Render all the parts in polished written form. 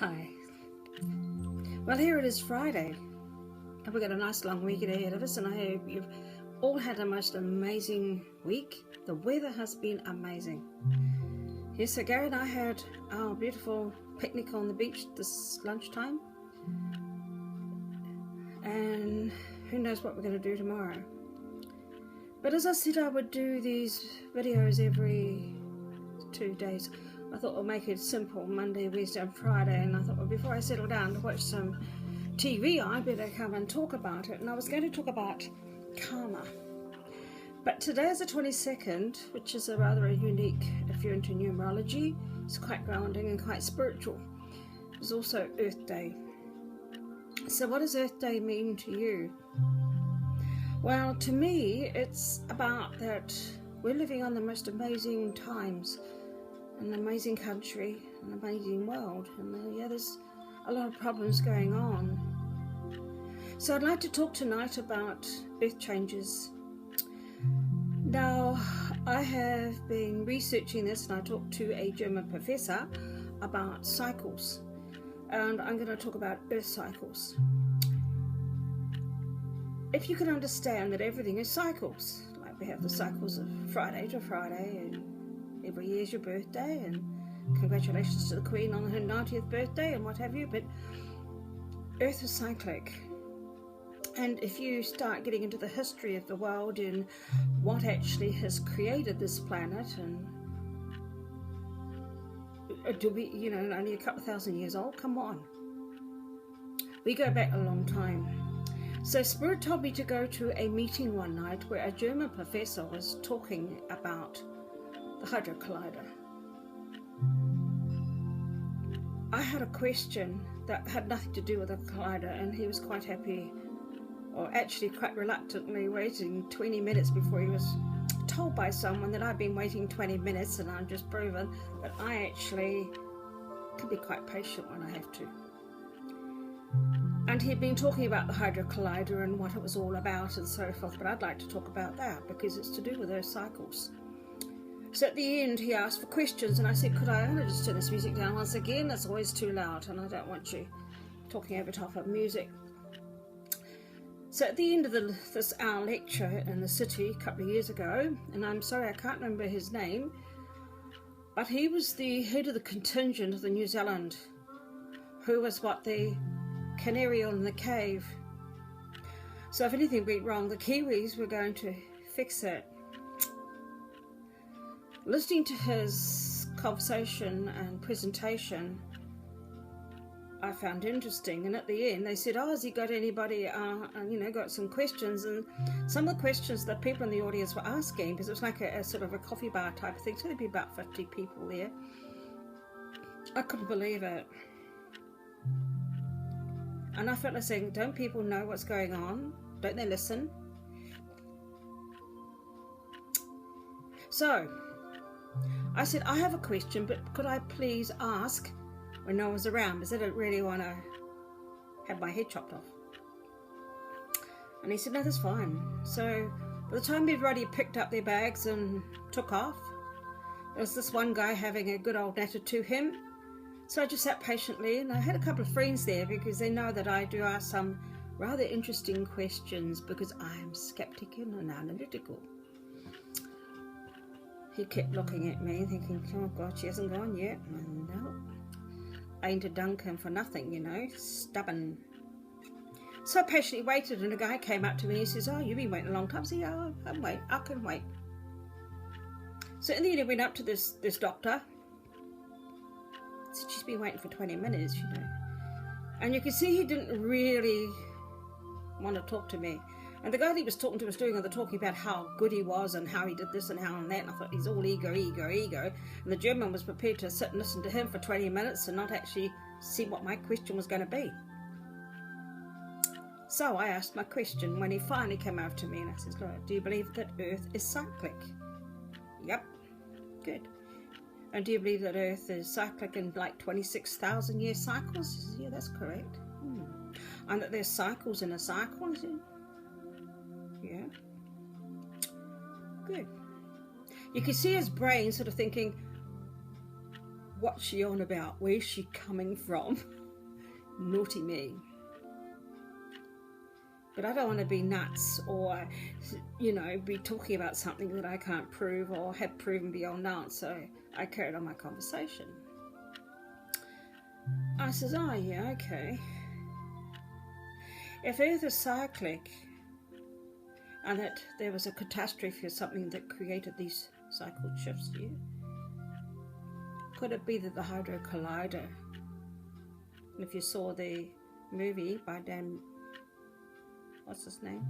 Hi. Well, here it is Friday, and we've got a nice long weekend ahead of us, and I hope you've all had a most amazing week. The weather has been amazing. Yes, so Gary and I had our beautiful picnic on the beach this lunchtime, and who knows what we're going to do tomorrow. But as I said, I would do these videos every 2 days. I thought I'll make it simple, Monday, Wednesday and Friday, and I thought, well, before I settle down to watch some TV, I better come and talk about it. And I was going to talk about karma. But today is the 22nd, which is a rather unique, if you're into numerology. It's quite grounding and quite spiritual. It's also Earth Day. So what does Earth Day mean to you? Well, to me, it's about that we're living on the most amazing times, an amazing country, an amazing world, and there's a lot of problems going on. So I'd like to talk tonight about earth changes. Now, I have been researching this, and I talked to a German professor about cycles, and I'm going to talk about earth cycles. If you can understand that everything is cycles, like we have the cycles of Friday to Friday, and every year is your birthday, and congratulations to the Queen on her 90th birthday and what have you, but Earth is cyclic. And if you start getting into the history of the world and what actually has created this planet, and do we, only a couple thousand years old, come on. We go back a long time. So Spirit told me to go to a meeting one night where a German professor was talking about the Hadron Collider. I had a question that had nothing to do with the collider, and he was quite happy, or actually quite reluctantly, waiting 20 minutes before he was told by someone that I've been waiting 20 minutes, and I'm just proven that I actually can be quite patient when I have to. And he'd been talking about the Hadron Collider and what it was all about and so forth, but I'd like to talk about that because it's to do with those cycles. So at the end he asked for questions, and I said, could I just turn this music down once again? It's always too loud and I don't want you talking over top of music. So at the end of this hour lecture in the city a couple of years ago, and I'm sorry I can't remember his name, but he was the head of the contingent of the New Zealand, who was the canary in the cave. So if anything went wrong, the Kiwis were going to fix it. Listening to his conversation and presentation, I found interesting, and at the end they said, has he got anybody, got some questions? And some of the questions that people in the audience were asking, because it was like a sort of a coffee bar type of thing, so there'd be about 50 people there. I couldn't believe it. And I felt like saying, don't people know what's going on? Don't they listen? So I said, I have a question, but could I please ask when no one's around, because I don't really want to have my head chopped off. And he said, no, that's fine. So by the time everybody picked up their bags and took off, there was this one guy having a good old natter to him. So I just sat patiently, and I had a couple of friends there because they know that I do ask some rather interesting questions because I'm skeptical and analytical. He kept looking at me thinking, oh God, she hasn't gone yet. No, I ain't a Duncan for nothing, stubborn. So I patiently waited, and a guy came up to me and he says, oh, you've been waiting a long time. I said, yeah, I can wait. So in the end I went up to this doctor. She's been waiting for 20 minutes, And you can see he didn't really want to talk to me. And the guy that he was talking to was doing all the talking about how good he was and how he did this and how and that. And I thought, he's all ego. And the German was prepared to sit and listen to him for 20 minutes and not actually see what my question was going to be. So I asked my question when he finally came over to me, and I said, look, do you believe that Earth is cyclic? Yep. Good. And do you believe that Earth is cyclic in like 26,000 year cycles? He says, yeah, that's correct. And that there's cycles in a cycle? He said, yeah. Good. You can see his brain sort of thinking, what's she on about? Where's she coming from? Naughty me. But I don't want to be nuts or, you know, be talking about something that I can't prove or have proven beyond doubt. So I carried on my conversation. I says, oh yeah, okay. If Earth is cyclic and that there was a catastrophe or something that created these cycle shifts here, could it be that the Hadron Collider, and if you saw the movie by Dan, what's his name?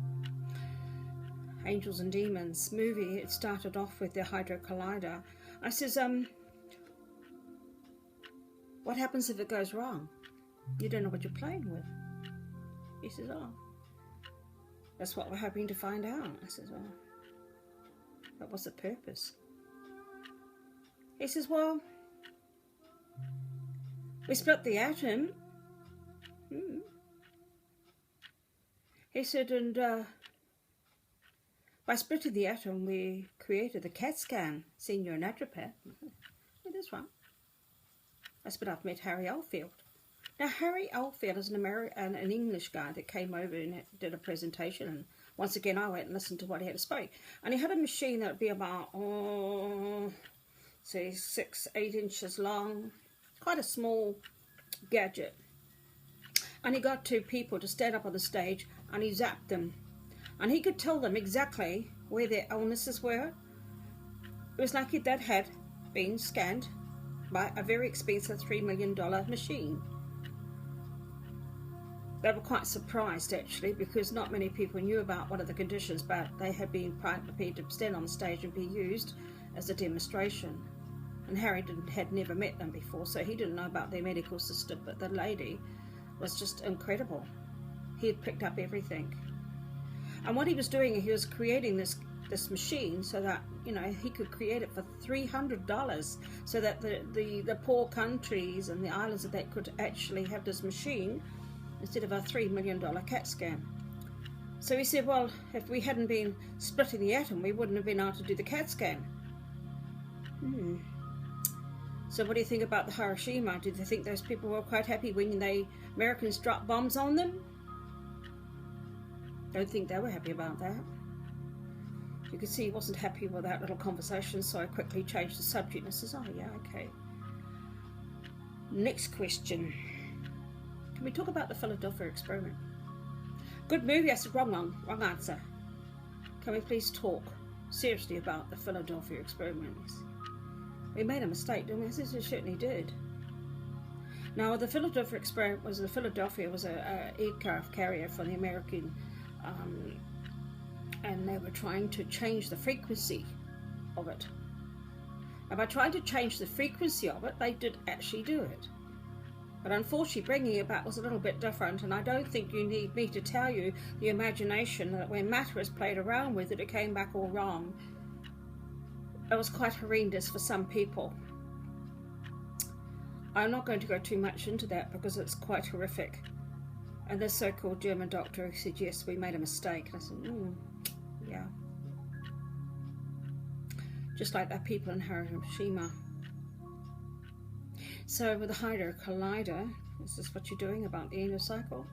Angels and Demons movie, it started off with the Hadron Collider. I says, what happens if it goes wrong? You don't know what you're playing with. He says, oh, that's what we're hoping to find out. I says, well, what was the purpose? He says, well, we split the atom. He said, and by splitting the atom, we created the CAT scan, senior naturopath. It is right. I said, I've met Harry Oldfield. Now, Harry Oldfield is an English guy that came over and did a presentation. And once again, I went and listened to what he had to speak. And he had a machine that would be about, say, 6-8 inches long. Quite a small gadget. And he got two people to stand up on the stage and he zapped them. And he could tell them exactly where their illnesses were. It was like that had been scanned by a very expensive $3 million machine. They were quite surprised actually, because not many people knew about one of the conditions, but they had been prepared to stand on the stage and be used as a demonstration. And Harry had never met them before, so he didn't know about their medical system, but the lady was just incredible. He had picked up everything. And what he was doing, he was creating this machine so that, you know, he could create it for $300 so that the poor countries and the islands of that could actually have this machine instead of a $3 million CAT scan. So he said, well, if we hadn't been splitting the atom, we wouldn't have been able to do the CAT scan. So what do you think about the Hiroshima? Do they think those people were quite happy when the Americans dropped bombs on them? Don't think they were happy about that. You could see he wasn't happy with that little conversation, so I quickly changed the subject and I says, oh yeah, okay. Next question. Can we talk about the Philadelphia experiment? Good movie. I said, wrong answer. Can we please talk seriously about the Philadelphia experiment? We made a mistake, didn't we? I said, we certainly did. Now, the Philadelphia experiment was, a aircraft carrier for the American, and they were trying to change the frequency of it. And by trying to change the frequency of it, they did actually do it. But unfortunately, bringing it back was a little bit different, and I don't think you need me to tell you the imagination that when matter is played around with it came back all wrong. It was quite horrendous for some people. I'm not going to go too much into that because it's quite horrific. And this so-called German doctor said, yes, we made a mistake. And I said, yeah. Just like that people in Hiroshima. So with the Hadron Collider, this is what you're doing about the end of cycle.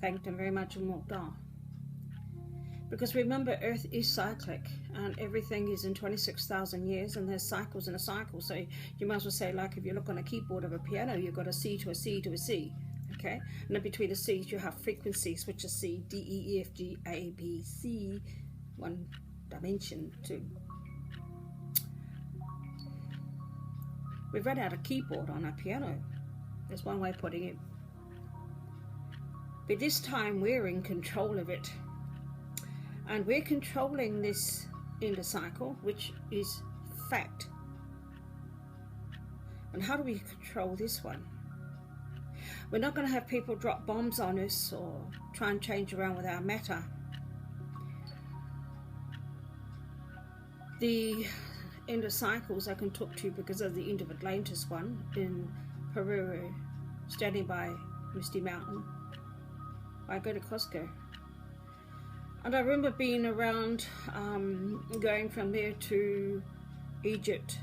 Thanked him very much and walked off. Because remember, Earth is cyclic and everything is in 26,000 years and there's cycles in a cycle. So you might as well say, like if you look on a keyboard of a piano, you've got a C to a C to a C. Okay? And then between the C's you have frequencies, which is C, D, E, F, G, A, B, C, one dimension, two. We've run out of keyboard on our piano. There's one way of putting it. But this time we're in control of it. And we're controlling this endocycle, which is fact. And how do we control this one? We're not going to have people drop bombs on us or try and change around with our matter. The endocycles I can talk to because of the end of Atlantis one in Peru, standing by Misty Mountain. I go to Costco. And I remember being around, going from there to Egypt.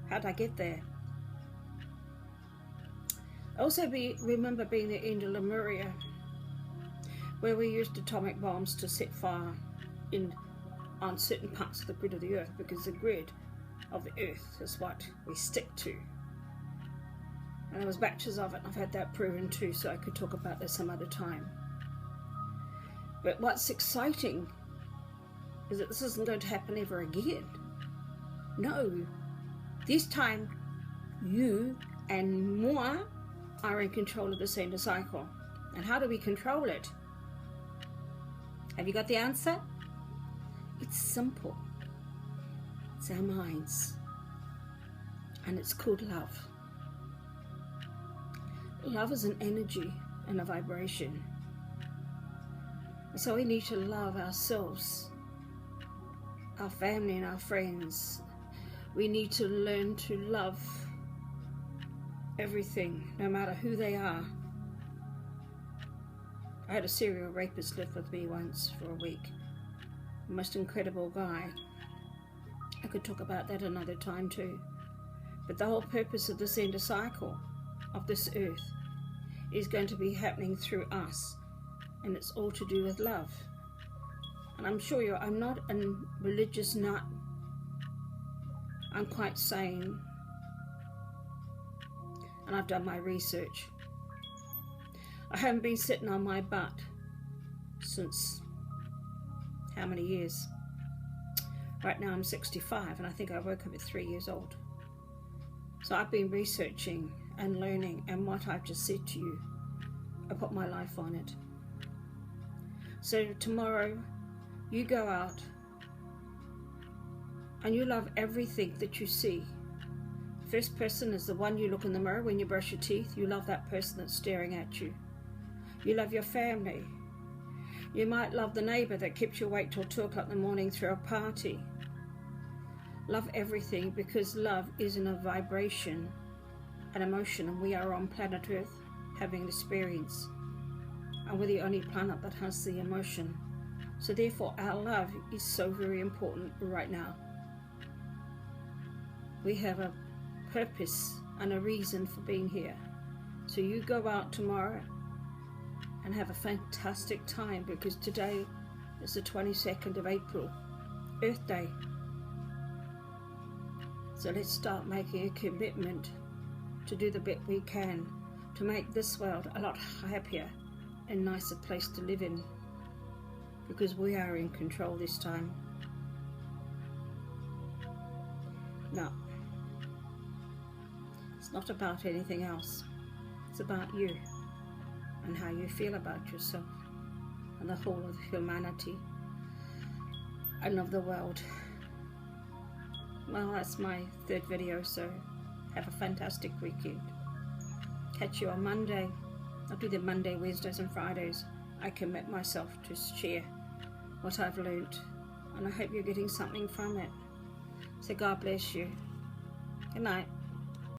How'd I get there? I also remember being there in Lemuria, where we used atomic bombs to set fire on certain parts of the grid of the earth, because the grid of the earth is what we stick to. And there was batches of it. I've had that proven too, so I could talk about this some other time. But what's exciting is that this isn't going to happen ever again. No, this time you and moi are in control of the Sender cycle. And how do we control it? Have you got the answer? It's simple. It's our minds. And it's called love. Love is an energy and a vibration. And so we need to love ourselves, our family and our friends. We need to learn to love everything, no matter who they are. I had a serial rapist live with me once for a week. The most incredible guy. I could talk about that another time too. But the whole purpose of the Sender cycle of this earth is going to be happening through us, and it's all to do with love. And I'm sure I'm not a religious nut. I'm quite sane, and I've done my research. I haven't been sitting on my butt since how many years? Right now I'm 65, and I think I woke up at 3 years old. So I've been researching and learning, and what I've just said to you, I put my life on it. So tomorrow you go out and you love everything that you see. First person is the one you look in the mirror when you brush your teeth. You love that person that's staring at you. You love your family. You might love the neighbour that kept you awake till 2 o'clock in the morning through a party. Love everything, because love is in a vibration, an emotion, and we are on planet Earth having an experience. And we're the only planet that has the emotion. So therefore our love is so very important right now. We have a purpose and a reason for being here. So you go out tomorrow and have a fantastic time, because today is the 22nd of April, Earth Day. So let's start making a commitment to do the bit we can to make this world a lot happier and nicer place to live in, because we are in control this time. No, it's not about anything else. It's about you and how you feel about yourself and the whole of humanity and of the world. Well, that's my 3rd video, so have a fantastic weekend. Catch you on Monday. I'll do the Monday, Wednesdays and Fridays. I commit myself to share what I've learnt, and I hope you're getting something from it. So God bless you. Good night.